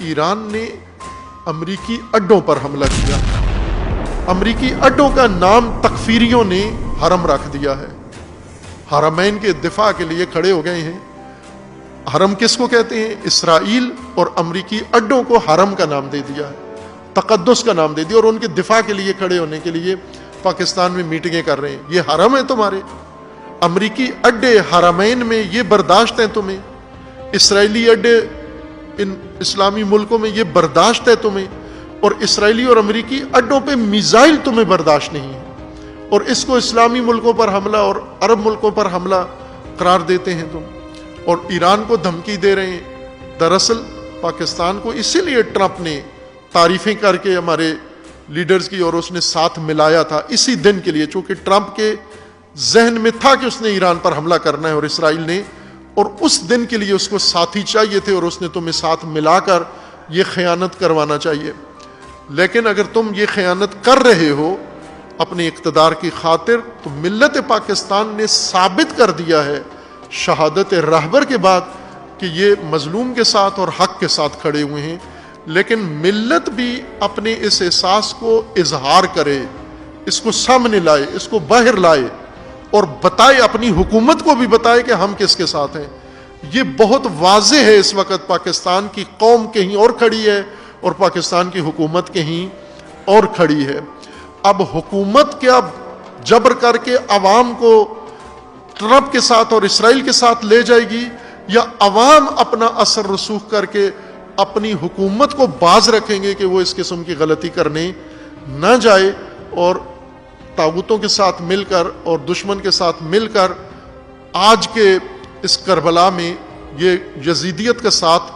ایران نے امریکی اڈوں پر حملہ کیا. امریکی اڈوں کا نام تکفیریوں نے حرم رکھ دیا ہے. حرمین کے دفاع کے لیے کھڑے ہو گئے ہیں. حرم کس کو کہتے ہیں؟ اسرائیل. اور امریکی اڈوں کو حرم کا نام دے دیا ہے, تقدس کا نام دے دیا, اور ان کے دفاع کے لیے کھڑے ہونے کے لیے پاکستان میں میٹنگیں کر رہے ہیں. یہ حرم ہے تمہارے؟ امریکی اڈے حرمین میں یہ برداشت ہے تمہیں؟ اسرائیلی اڈے ان اسلامی ملکوں میں یہ برداشت ہے تمہیں؟ اور اسرائیلی اور امریکی اڈوں پہ میزائل تمہیں برداشت نہیں ہے, اور اس کو اسلامی ملکوں پر حملہ اور عرب ملکوں پر حملہ قرار دیتے ہیں تم, اور ایران کو دھمکی دے رہے ہیں. دراصل پاکستان کو اسی لیے ٹرمپ نے تعریفیں کر کے ہمارے لیڈرز کی اور اس نے ساتھ ملایا تھا اسی دن کے لیے, چونکہ ٹرمپ کے ذہن میں تھا کہ اس نے ایران پر حملہ کرنا ہے اور اسرائیل نے, اور اس دن کے لیے اس کو ساتھی چاہیے تھے, اور اس نے تمہیں ساتھ ملا کر یہ خیانت کروانا چاہیے. لیکن اگر تم یہ خیانت کر رہے ہو اپنے اقتدار کی خاطر, تو ملت پاکستان نے ثابت کر دیا ہے شہادت رہبر کے بعد کہ یہ مظلوم کے ساتھ اور حق کے ساتھ کھڑے ہوئے ہیں. لیکن ملت بھی اپنے اس احساس کو اظہار کرے, اس کو سامنے لائے, اس کو باہر لائے, اور بتائے, اپنی حکومت کو بھی بتائے کہ ہم کس کے ساتھ ہیں. یہ بہت واضح ہے اس وقت پاکستان کی قوم کہیں اور کھڑی ہے اور پاکستان کی حکومت کہیں اور کھڑی ہے. اب حکومت کیا جبر کر کے عوام کو ٹرمپ کے ساتھ اور اسرائیل کے ساتھ لے جائے گی, یا عوام اپنا اثر رسوخ کر کے اپنی حکومت کو باز رکھیں گے کہ وہ اس قسم کی غلطی کرنے نہ جائے, اور طاغوتوں کے ساتھ مل کر اور دشمن کے ساتھ مل کر آج کے اس کربلا میں یہ یزیدیت کا ساتھ